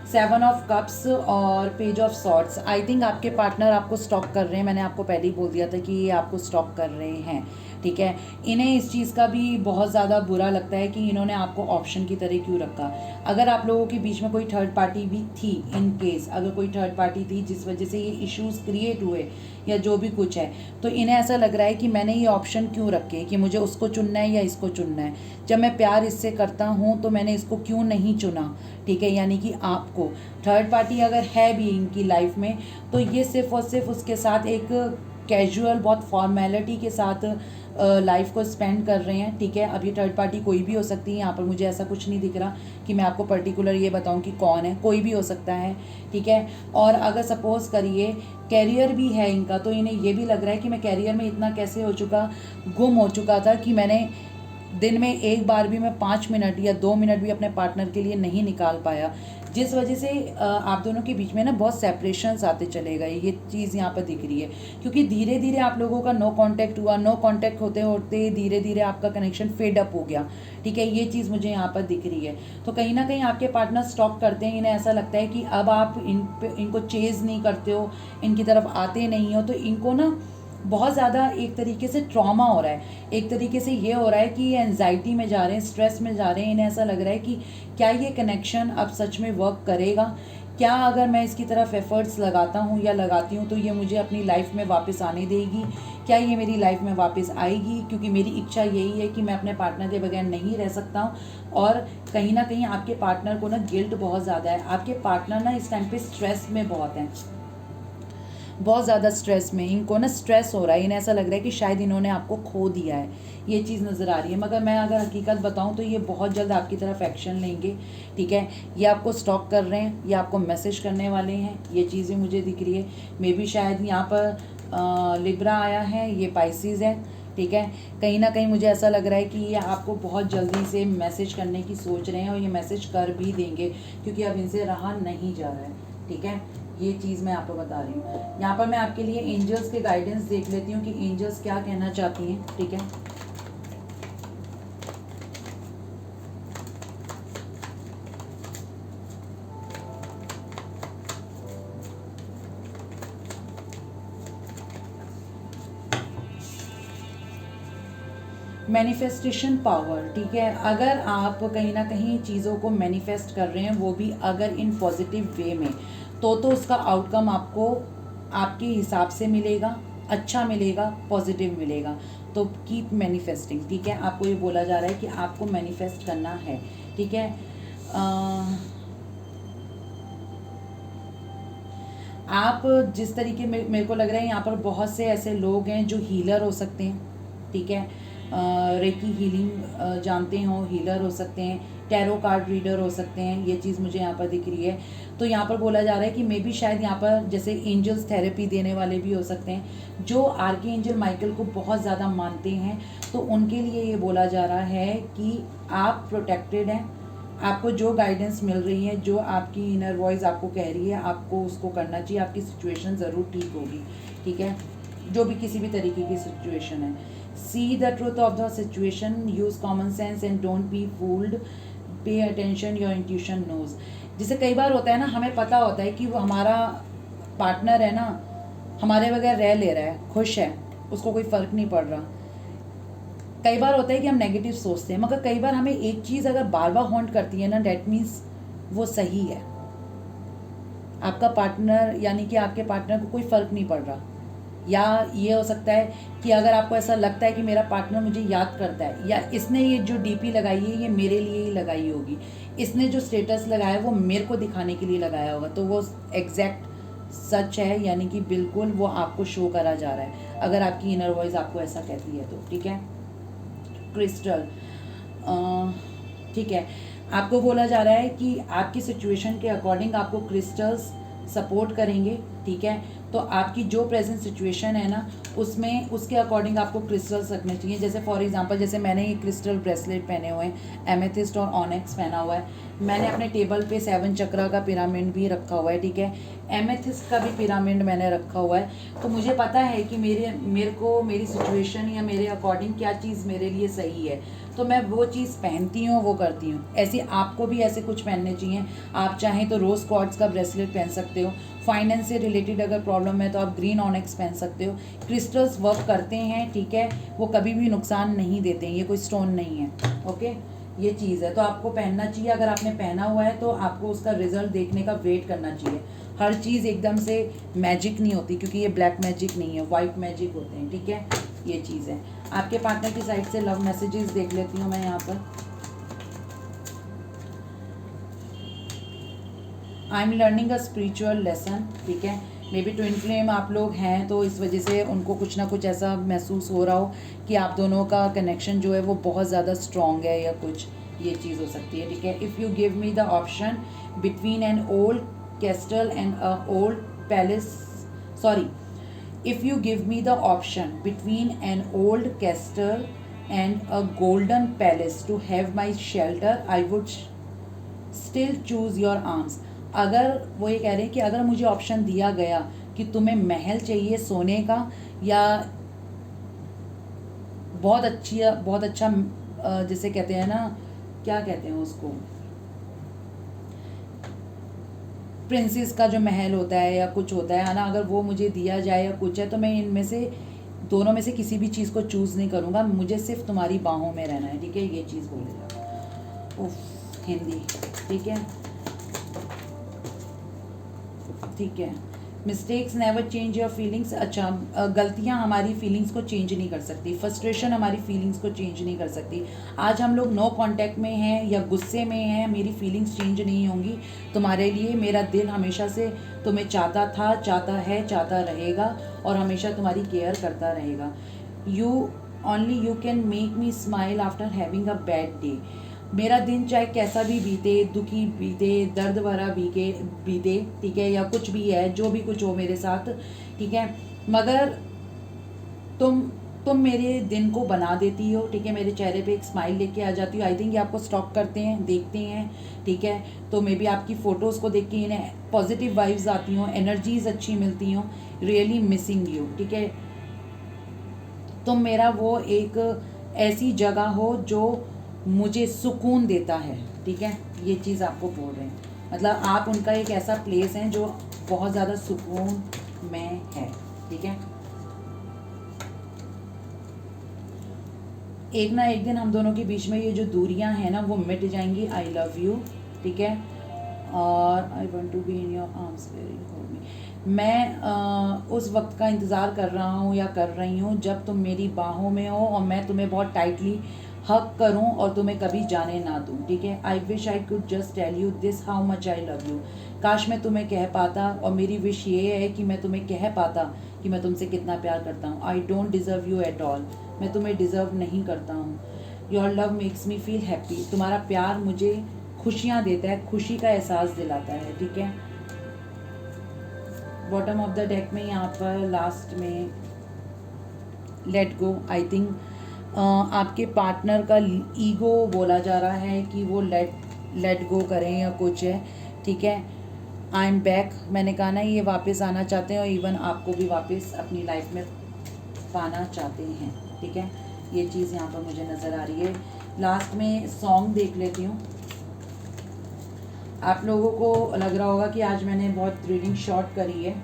7 ऑफ कप्स और page of swords. I think आपके पार्टनर आपको स्टॉक कर रहे हैं। मैंने आपको पहले ही बोल दिया था कि ये आपको स्टॉक कर रहे हैं, ठीक है। इन्हें इस चीज़ का भी बहुत ज़्यादा बुरा लगता है कि इन्होंने आपको ऑप्शन की तरह क्यों रखा। अगर आप लोगों के बीच में कोई थर्ड पार्टी भी थी, इन केस अगर कोई थर्ड पार्टी थी जिस वजह से ये इश्यूज क्रिएट हुए या जो भी कुछ है, तो इन्हें ऐसा लग रहा है कि मैंने ये ऑप्शन क्यों रखे कि मुझे उसको चुनना है या इसको चुनना है। जब मैं प्यार इससे करता हूँ तो मैंने इसको क्यों नहीं चुना, ठीक है। यानी कि आपको थर्ड पार्टी अगर है भी इनकी लाइफ में तो ये सिर्फ और सिर्फ उसके साथ एक कैजुअल, बहुत फॉर्मेलिटी के साथ लाइफ को स्पेंड कर रहे हैं, ठीक है। अब ये थर्ड पार्टी कोई भी हो सकती है, यहाँ पर मुझे ऐसा कुछ नहीं दिख रहा कि मैं आपको पर्टिकुलर ये बताऊँ कि कौन है, कोई भी हो सकता है, ठीक है। और अगर सपोज़ करिए कैरियर भी है इनका, तो इन्हें ये भी लग रहा है कि मैं कैरियर में इतना कैसे हो चुका, गुम हो चुका था कि मैंने दिन में एक बार भी मैं 5 मिनट या 2 मिनट भी अपने पार्टनर के लिए नहीं निकाल पाया, जिस वजह से आप दोनों के बीच में ना बहुत सेपरेशंस आते चले गए। ये चीज़ यहाँ पर दिख रही है क्योंकि धीरे धीरे आप लोगों का नो कांटेक्ट हुआ, नो कांटेक्ट होते होते धीरे धीरे आपका कनेक्शन फेड अप हो गया, ठीक है। ये चीज़ मुझे यहाँ पर दिख रही है। तो कहीं ना कहीं आपके पार्टनर स्टॉप करते हैं। इन्हें ऐसा लगता है कि अब आप इनको चेज़ नहीं करते हो, इनकी तरफ आते नहीं हो, तो इनको ना बहुत ज़्यादा एक तरीके से ट्रॉमा हो रहा है। एक तरीके से ये हो रहा है कि ये एंजाइटी में जा रहे हैं, स्ट्रेस में जा रहे हैं। इन्हें ऐसा लग रहा है कि क्या ये कनेक्शन अब सच में वर्क करेगा, क्या अगर मैं इसकी तरफ एफर्ट्स लगाता हूँ या लगाती हूँ तो ये मुझे अपनी लाइफ में वापस आने देगी, क्या ये मेरी लाइफ में वापस आएगी, क्योंकि मेरी इच्छा यही है कि मैं अपने पार्टनर के बगैर नहीं रह सकता हूँ। और कहीं ना कहीं आपके पार्टनर को ना गिल्ट बहुत ज़्यादा है। आपके पार्टनर ना इस टाइम पे स्ट्रेस में बहुत हैं, बहुत ज़्यादा स्ट्रेस में, इनको ना स्ट्रेस हो रहा है। इन्हें ऐसा लग रहा है कि शायद इन्होंने आपको खो दिया है, ये चीज़ नज़र आ रही है। मगर मैं अगर हकीकत बताऊं तो ये बहुत जल्द आपकी तरफ एक्शन लेंगे, ठीक है। ये आपको स्टॉक कर रहे हैं, ये आपको मैसेज करने वाले हैं, ये चीज़ें मुझे दिख रही है। मे बी शायद यहाँ पर लिब्रा आया है, ये पाइसिस है, ठीक है। कहीं ना कहीं मुझे ऐसा लग रहा है कि ये आपको बहुत जल्दी से मैसेज करने की सोच रहे हैं और ये मैसेज कर भी देंगे क्योंकि अब इनसे रहा नहीं जा रहा है, ठीक है। ये चीज़ मैं आपको बता रही हूँ। यहाँ पर मैं आपके लिए एंजल्स के गाइडेंस देख लेती हूँ कि एंजल्स क्या कहना चाहती हैं, ठीक है। मैनिफेस्टेशन पावर, ठीक है। अगर आप कहीं ना कहीं चीज़ों को मैनिफेस्ट कर रहे हैं, वो भी अगर इन पॉजिटिव वे में, तो उसका आउटकम आपको आपके हिसाब से मिलेगा, अच्छा मिलेगा, पॉजिटिव मिलेगा। तो कीप मैनिफेस्टिंग, ठीक है। आपको ये बोला जा रहा है कि आपको मैनिफेस्ट करना है, ठीक है। आप जिस तरीके में, मेरे को लग रहा है यहाँ पर बहुत से ऐसे लोग हैं जो हीलर हो सकते हैं, ठीक है। रेकी हीलिंग जानते हो, हीलर हो सकते हैं, टैरो कार्ड रीडर हो सकते हैं, ये चीज़ मुझे यहाँ पर दिख रही है। तो यहाँ पर बोला जा रहा है कि मे बी शायद यहाँ पर जैसे एंजल्स थेरेपी देने वाले भी हो सकते हैं जो आर्की एंजल माइकल को बहुत ज़्यादा मानते हैं। तो उनके लिए ये बोला जा रहा है कि आप प्रोटेक्टेड हैं, आपको जो गाइडेंस मिल रही है, जो आपकी इनर वॉइस आपको कह रही है, आपको उसको करना चाहिए। आपकी सिचुएशन ज़रूर ठीक होगी, ठीक है, जो भी किसी भी तरीके की सिचुएशन है। See the truth of the situation, use common sense and don't be fooled, pay attention, your intuition knows. जैसे कई बार होता है ना, हमें पता होता है कि वो हमारा पार्टनर है ना, हमारे बगैर रह ले रहा है, खुश है, उसको कोई फ़र्क नहीं पड़ रहा। कई बार होता है कि हम नेगेटिव सोचते हैं, मगर कई बार हमें एक चीज़ अगर बार बार हॉन्ट करती है ना, डैट मीन्स वो सही है। आपका पार्टनर यानी कि आपके पार्टनर को कोई फ़र्क नहीं पड़ रहा, या ये हो सकता है कि अगर आपको ऐसा लगता है कि मेरा पार्टनर मुझे याद करता है, या इसने ये जो डीपी लगाई है ये मेरे लिए ही लगाई होगी, इसने जो स्टेटस लगाया है वो मेरे को दिखाने के लिए लगाया होगा, तो वो एग्जैक्ट सच है, यानी कि बिल्कुल वो आपको शो करा जा रहा है, अगर आपकी इनर वॉइस आपको ऐसा कहती है तो। ठीक है। क्रिस्टल, ठीक है, आपको बोला जा रहा है कि आपकी सिचुएशन के अकॉर्डिंग आपको क्रिस्टल्स सपोर्ट करेंगे। ठीक है, तो आपकी जो प्रेजेंट सिचुएशन है ना उसमें उसके अकॉर्डिंग आपको क्रिस्टल्स रखने चाहिए। जैसे फॉर एग्जांपल, जैसे मैंने ये क्रिस्टल ब्रेसलेट पहने हुए हैं, एमेथिस्ट और ऑनेक्स पहना हुआ है, मैंने अपने टेबल पे 7 चक्रा का पिरामिड भी रखा हुआ है। ठीक है, एमेथिस्ट का भी पिरामिड मैंने रखा हुआ है, तो मुझे पता है कि मेरे को मेरी सिचुएशन या मेरे अकॉर्डिंग क्या चीज़ मेरे लिए सही है, तो मैं वो चीज़ पहनती हूँ, वो करती हूँ। ऐसे आपको भी ऐसे कुछ पहनने चाहिए। आप चाहें तो रोज़ क्वार्ट्ज का ब्रेसलेट पहन सकते हो। फाइनेंस से रिलेटेड अगर प्रॉब्लम है तो आप ग्रीन ऑनेक्स पहन सकते हो। क्रिस्टल्स वर्क करते हैं। ठीक है, वो कभी भी नुकसान नहीं देते हैं, ये कोई स्टोन नहीं है। ओके, ये चीज़ है, तो आपको पहनना चाहिए। अगर आपने पहना हुआ है तो आपको उसका रिजल्ट देखने का वेट करना चाहिए। हर चीज़ एकदम से मैजिक नहीं होती, क्योंकि ये ब्लैक मैजिक नहीं है, वाइट मैजिक होते हैं। ठीक है, ये चीज़ है। आपके पार्टनर की साइड से लव मैसेजेस देख लेती हूँ मैं यहाँ पर। I am learning a spiritual lesson. ठीक है, मे बी ट्विन फ्लेम आप लोग हैं, तो इस वजह से उनको कुछ ना कुछ ऐसा महसूस हो रहा हो कि आप दोनों का कनेक्शन जो है वो बहुत ज़्यादा स्ट्रॉन्ग है, या कुछ ये चीज़ हो सकती है। ठीक है, if you give me the option between an old castle and a old palace, sorry, if you give me the option between an old castle and a golden palace to have my shelter, I would still choose your arms। अगर वो ये कह रहे हैं कि अगर मुझे option दिया गया कि तुम्हें महल चाहिए सोने का, या बहुत अच्छा जिसे कहते हैं ना, क्या कहते हैं उसको, प्रिंसेस का जो महल होता है या कुछ होता है ना, अगर वो मुझे दिया जाए या कुछ है, तो मैं इनमें से दोनों में से किसी भी चीज़ को चूज़ नहीं करूँगा, मुझे सिर्फ तुम्हारी बाहों में रहना है। ठीक है, ये चीज़ बोलेगा। उफ, हिंदी। ठीक है, ठीक है। Mistakes never change your feelings. अच्छा, गलतियाँ हमारी फीलिंग्स को चेंज नहीं कर सकती, फ्रस्ट्रेशन हमारी फीलिंग्स को चेंज नहीं कर सकती। आज हम लोग नो कांटेक्ट में हैं या गुस्से में हैं, मेरी फीलिंग्स चेंज नहीं होंगी तुम्हारे लिए। मेरा दिल हमेशा से तुम्हें चाहता था, चाहता है, चाहता रहेगा, और हमेशा तुम्हारी केयर करता रहेगा। You can make me smile after having a bad day. मेरा दिन चाहे कैसा भी बीते, दुखी बीते, दर्द भरा बीते, ठीक है, या कुछ भी है, जो भी कुछ हो मेरे साथ, ठीक है, मगर तुम मेरे दिन को बना देती हो। ठीक है, मेरे चेहरे पे एक स्माइल लेके आ जाती हो। आई थिंक ये आपको स्टॉक करते हैं, देखते हैं। ठीक है, तो मे बी आपकी फ़ोटोज़ को देख के इन्हें पॉजिटिव वाइब्स आती हों, एनर्जीज अच्छी मिलती हों। Really missing you. ठीक है, तुम मेरा वो एक ऐसी जगह हो जो मुझे सुकून देता है। ठीक है, ये चीज़ आपको बोल रहे हैं, मतलब आप उनका एक ऐसा प्लेस है जो बहुत ज़्यादा सुकून में है। ठीक है, एक ना एक दिन हम दोनों के बीच में ये जो दूरियां हैं ना वो मिट जाएंगी। I love you. ठीक है, और I want to be in your arms very hold me. मैं उस वक्त का इंतज़ार कर रहा हूँ या कर रही हूँ जब तुम मेरी बाहों में हो और मैं तुम्हें बहुत टाइटली हक करूं और तुम्हें कभी जाने ना दूं। ठीक है, I wish I could just tell you this how much I love you. काश मैं तुम्हें कह पाता, और मेरी विश ये है कि मैं तुम्हें कह पाता कि मैं तुमसे कितना प्यार करता हूँ। I don't deserve you at all. मैं तुम्हें डिज़र्व नहीं करता हूँ। Your love makes me feel happy. तुम्हारा प्यार मुझे खुशियाँ देता है, खुशी का एहसास दिलाता है। ठीक है, बॉटम ऑफ द डेक में यहाँ पर लास्ट में लेट गो। आई थिंक आपके पार्टनर का ईगो बोला जा रहा है कि वो लेट गो करें या कुछ है। ठीक है, आई एम बैक। मैंने कहा ना, ये वापस आना चाहते हैं और इवन आपको भी वापस अपनी लाइफ में पाना चाहते हैं। ठीक है, ये चीज़ यहाँ पर मुझे नज़र आ रही है। लास्ट में सॉन्ग देख लेती हूँ। आप लोगों को लग रहा होगा कि आज मैंने बहुत रीडिंग शॉर्ट करी है।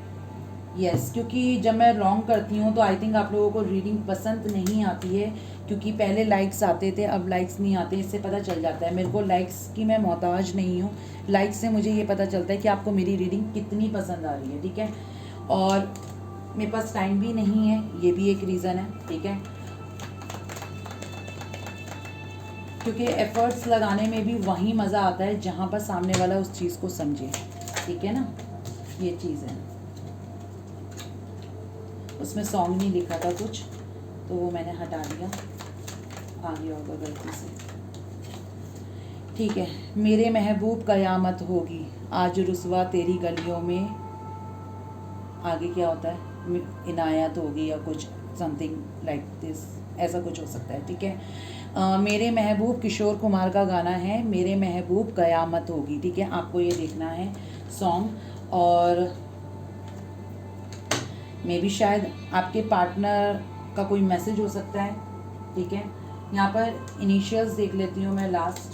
यस, क्योंकि जब मैं रॉन्ग करती हूँ तो आई थिंक आप लोगों को रीडिंग पसंद नहीं आती है, क्योंकि पहले लाइक्स आते थे, अब लाइक्स नहीं आते। इससे पता चल जाता है मेरे को लाइक्स की मैं मोहताज नहीं हूँ। लाइक्स से मुझे ये पता चलता है कि आपको मेरी रीडिंग कितनी पसंद आ रही है। ठीक है, और मेरे पास टाइम भी नहीं है, ये भी एक रीज़न है, ठीक है, क्योंकि एफ़र्ट्स लगाने में भी वहीं मज़ा आता है जहाँ पर सामने वाला उस चीज़ को समझे, ठीक है ना, ये चीज़ है। उसमें सॉन्ग नहीं लिखा था कुछ, तो वो मैंने हटा दिया, आ गया होगा गलती से, ठीक है। मेरे महबूब कयामत होगी, आज रुसवा तेरी गलियों में, आगे क्या होता है, इनायत होगी या कुछ समथिंग लाइक दिस, ऐसा कुछ हो सकता है, ठीक है। मेरे महबूब किशोर कुमार का गाना है, मेरे महबूब कयामत होगी, ठीक है, आपको ये देखना है सॉन्ग। और मे भी शायद आपके पार्टनर का कोई मैसेज हो सकता है, ठीक है। यहाँ पर इनिशियल्स देख लेती हूँ मैं लास्ट,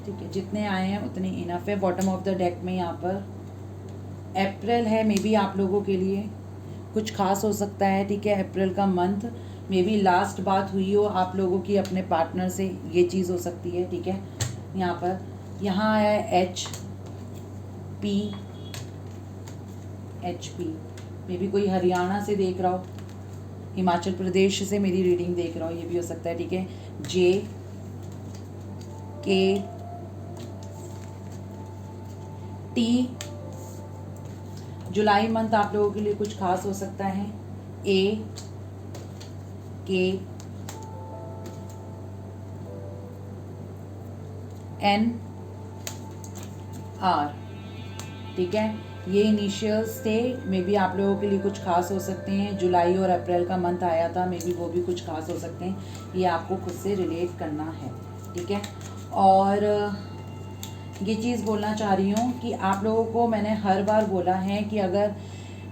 ठीक है, जितने आए हैं उतने इनफ है। बॉटम ऑफ द डेक में यहाँ पर अप्रैल है, मे बी आप लोगों के लिए कुछ खास हो सकता है, ठीक है। अप्रैल का मंथ, मे बी लास्ट बात हुई हो आप लोगों की अपने पार्टनर से, ये चीज़ हो सकती है, ठीक है। यहाँ पर यहाँ आया है HP, मे बी कोई हरियाणा से देख रहा हो, हिमाचल प्रदेश से मेरी रीडिंग देख रहा हो, ये भी हो सकता है, ठीक है। JKT, जुलाई मंथ आप लोगों के लिए कुछ खास हो सकता है। AKNR, ठीक है, ये इनिशियल्स थे, मे बी आप लोगों के लिए कुछ खास हो सकते हैं। जुलाई और अप्रैल का मंथ आया था, मे बी वो भी कुछ खास हो सकते हैं, ये आपको खुद से रिलेट करना है, ठीक है। और ये चीज़ बोलना चाह रही हूँ कि आप लोगों को मैंने हर बार बोला है कि अगर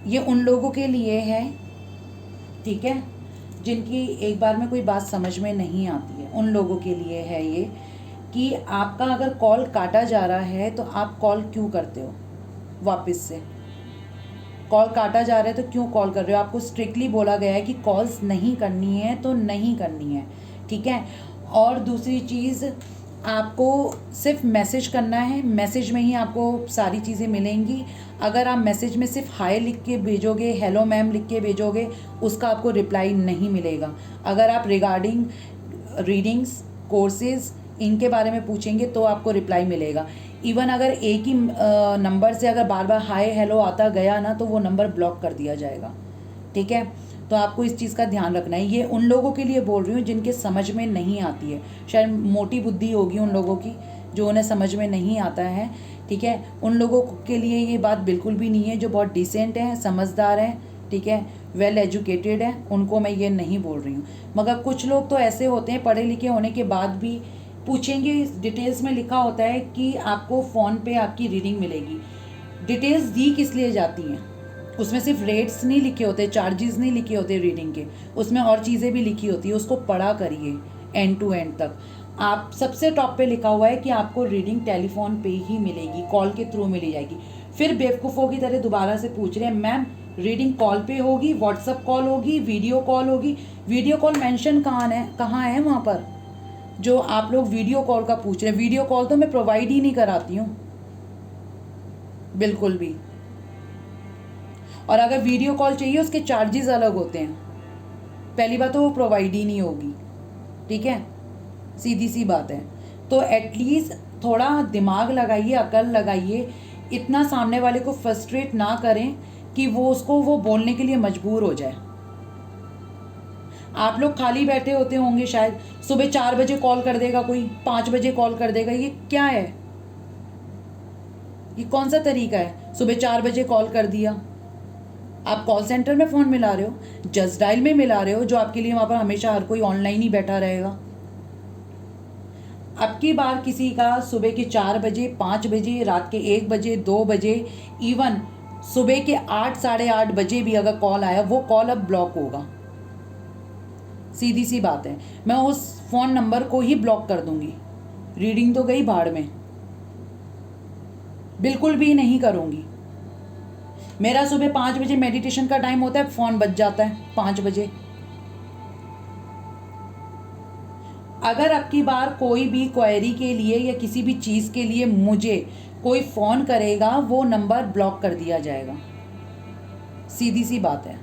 ये उन लोगों के लिए है, ठीक है, जिनकी एक बार में कोई बात समझ में नहीं आती है, उन लोगों के लिए है ये, कि आपका अगर कॉल काटा जा रहा है तो आप कॉल क्यों करते हो, वापस से कॉल काटा जा रहा है तो क्यों कॉल कर रहे हो। आपको स्ट्रिक्टली बोला गया है कि कॉल्स नहीं करनी है तो नहीं करनी है, ठीक है। और दूसरी चीज़, आपको सिर्फ मैसेज करना है, मैसेज में ही आपको सारी चीज़ें मिलेंगी। अगर आप मैसेज में सिर्फ हाय लिख के भेजोगे, हेलो मैम लिख के भेजोगे, उसका आपको रिप्लाई नहीं मिलेगा। अगर आप रिगार्डिंग रीडिंग्स, कोर्सेज, इनके बारे में पूछेंगे तो आपको रिप्लाई मिलेगा। इवन अगर एक ही नंबर से अगर बार बार हाय हेलो आता गया ना, तो वो नंबर ब्लॉक कर दिया जाएगा, ठीक है। तो आपको इस चीज़ का ध्यान रखना है। ये उन लोगों के लिए बोल रही हूँ जिनके समझ में नहीं आती है, शायद मोटी बुद्धि होगी उन लोगों की जो उन्हें समझ में नहीं आता है, ठीक है। उन लोगों के लिए ये बात बिल्कुल भी नहीं है, जो बहुत डिसेंट हैं, समझदार हैं, ठीक है, वेल एजुकेटेड है, उनको मैं ये नहीं बोल रही हूँ। मगर कुछ लोग तो ऐसे होते हैं, पढ़े लिखे होने के बाद भी पूछेंगे, डिटेल्स में लिखा होता है कि आपको फ़ोन पे आपकी रीडिंग मिलेगी। डिटेल्स दी किस लिए जाती हैं, उसमें सिर्फ रेट्स नहीं लिखे होते, चार्जेस नहीं लिखे होते रीडिंग के, उसमें और चीज़ें भी लिखी होती है, उसको पढ़ा करिए एंड टू एंड तक। आप सबसे टॉप पे लिखा हुआ है कि आपको रीडिंग टेलीफोन पे ही मिलेगी, कॉल के थ्रू मिली जाएगी। फिर बेवकूफ़ों की तरह दोबारा से पूछ रहे हैं, मैम रीडिंग कॉल पे होगी, व्हाट्सअप कॉल होगी, वीडियो कॉल होगी। वीडियो कॉल मेंशन कहाँ है वहाँ पर, जो आप लोग वीडियो कॉल का पूछ रहे हैं। वीडियो कॉल तो मैं प्रोवाइड ही नहीं कराती हूँ बिल्कुल भी, और अगर वीडियो कॉल चाहिए उसके चार्जेस अलग होते हैं। पहली बात तो वो प्रोवाइड ही नहीं होगी, ठीक है, सीधी सी बात है। तो एटलीस्ट थोड़ा दिमाग लगाइए, अकल लगाइए, इतना सामने वाले को फ्रस्ट्रेट ना करें कि वो बोलने के लिए मजबूर हो जाए। आप लोग खाली बैठे होते होंगे, शायद सुबह 4 बजे कॉल कर देगा कोई, 5 बजे कॉल कर देगा, ये क्या है, ये कौन सा तरीका है। सुबह 4 बजे कॉल कर दिया, आप कॉल सेंटर में फ़ोन मिला रहे हो, जस्ट डायल में मिला रहे हो, जो आपके लिए वहाँ पर हमेशा हर कोई ऑनलाइन ही बैठा रहेगा। अब की बार किसी का सुबह के 4 बजे, 5 बजे, रात के 1 बजे, 2 बजे, इवन सुबह के 8, साढ़े 8 बजे भी अगर कॉल आया, वो कॉल अब ब्लॉक होगा। सीधी सी बात है, मैं उस फ़ोन नंबर को ही ब्लॉक कर दूंगी। रीडिंग तो गई भाड़ में, बिल्कुल भी नहीं करूँगी। मेरा सुबह 5 बजे मेडिटेशन का टाइम होता है, फ़ोन बज जाता है 5 बजे। अगर अब की बार कोई भी क्वेरी के लिए या किसी भी चीज़ के लिए मुझे कोई फ़ोन करेगा, वो नंबर ब्लॉक कर दिया जाएगा। सीधी सी बात है,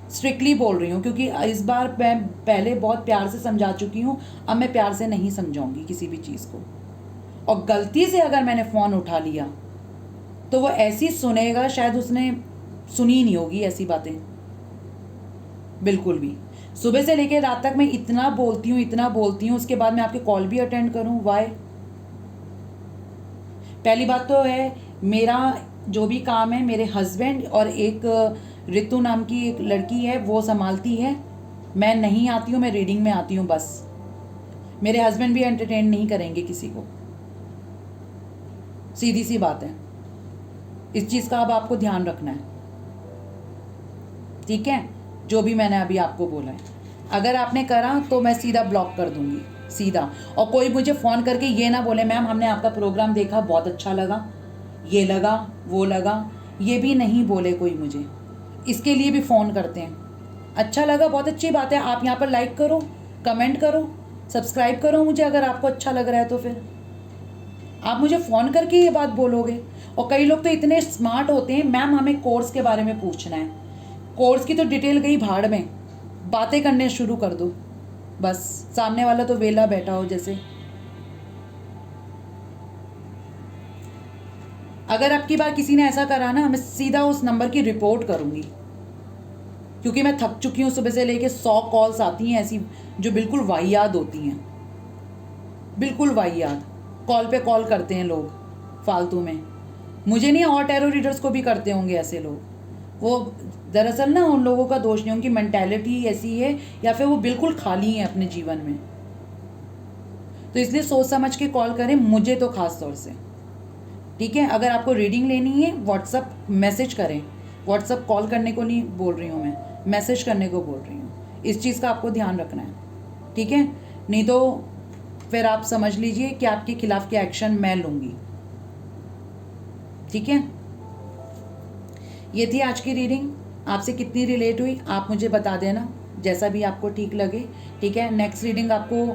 स्ट्रिक्टली बोल रही हूँ, क्योंकि इस बार मैं पहले बहुत प्यार से समझा चुकी हूँ, अब मैं प्यार से नहीं समझाऊंगी किसी भी चीज़ को। और गलती से अगर मैंने फ़ोन उठा लिया तो वो ऐसी सुनेगा, शायद उसने सुनी ही नहीं होगी ऐसी बातें, बिल्कुल भी। सुबह से लेकर रात तक मैं इतना बोलती हूँ, उसके बाद मैं आपके कॉल भी अटेंड करूँ, वाई? पहली बात तो है, मेरा जो भी काम है मेरे हस्बैंड और एक ऋतु नाम की एक लड़की है वो संभालती है। मैं नहीं आती हूँ, मैं रीडिंग में आती हूँ बस। मेरे हस्बैंड भी एंटरटेन नहीं करेंगे किसी को, सीधी सी बात है। इस चीज़ का अब आपको ध्यान रखना है, ठीक है? जो भी मैंने अभी आपको बोला है, अगर आपने करा तो मैं सीधा ब्लॉक कर दूंगी, सीधा। और कोई मुझे फ़ोन करके ये ना बोले मैम हमने आपका प्रोग्राम देखा, बहुत अच्छा लगा, ये लगा वो लगा, ये भी नहीं बोले कोई मुझे। इसके लिए भी फ़ोन करते हैं, अच्छा लगा, बहुत अच्छी बात है, आप यहाँ पर लाइक करो, कमेंट करो, सब्सक्राइब करो मुझे, अगर आपको अच्छा लग रहा है तो फिर आप मुझे फ़ोन करके ये बात बोलोगे। और कई लोग तो इतने स्मार्ट होते हैं, मैम हमें कोर्स के बारे में पूछना है, कोर्स की तो डिटेल गई भाड़ में, बातें करने शुरू कर दो बस, सामने वाला तो वेला बैठा हो जैसे। अगर अब की बार किसी ने ऐसा करा ना, मैं सीधा उस नंबर की रिपोर्ट करूंगी, क्योंकि मैं थक चुकी हूँ। सुबह से लेके 100 कॉल्स आती हैं ऐसी जो बिल्कुल वाहियात होती हैं, बिल्कुल वाहियात। कॉल पे कॉल करते हैं लोग फालतू में, मुझे नहीं, और टैरो रीडर्स को भी करते होंगे ऐसे लोग। वो दरअसल ना उन लोगों का दोष नहीं, उनकी मेंटालिटी ऐसी है, या फिर वो बिल्कुल खाली हैं अपने जीवन में। तो इसलिए सोच समझ के कॉल करें, मुझे तो खास तौर से, ठीक है? अगर आपको रीडिंग लेनी है व्हाट्सअप मैसेज करें, व्हाट्सअप कॉल करने को नहीं बोल रही हूँ मैं, मैसेज करने को बोल रही हूँ। इस चीज़ का आपको ध्यान रखना है, ठीक है? नहीं तो फिर आप समझ लीजिए कि आपके खिलाफ के एक्शन मैं लूँगी, ठीक है? ये थी आज की रीडिंग, आपसे कितनी रिलेट हुई आप मुझे बता देना, जैसा भी आपको ठीक लगे, ठीक है? नेक्स्ट रीडिंग आपको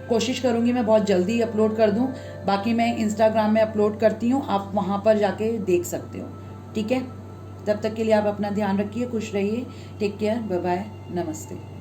कोशिश करूँगी मैं बहुत जल्दी अपलोड कर दूँ, बाकी मैं इंस्टाग्राम में अपलोड करती हूँ, आप वहाँ पर जाके देख सकते हो, ठीक है? तब तक के लिए आप अपना ध्यान रखिए, खुश रहिए, टेक केयर, बाय बाय, नमस्ते।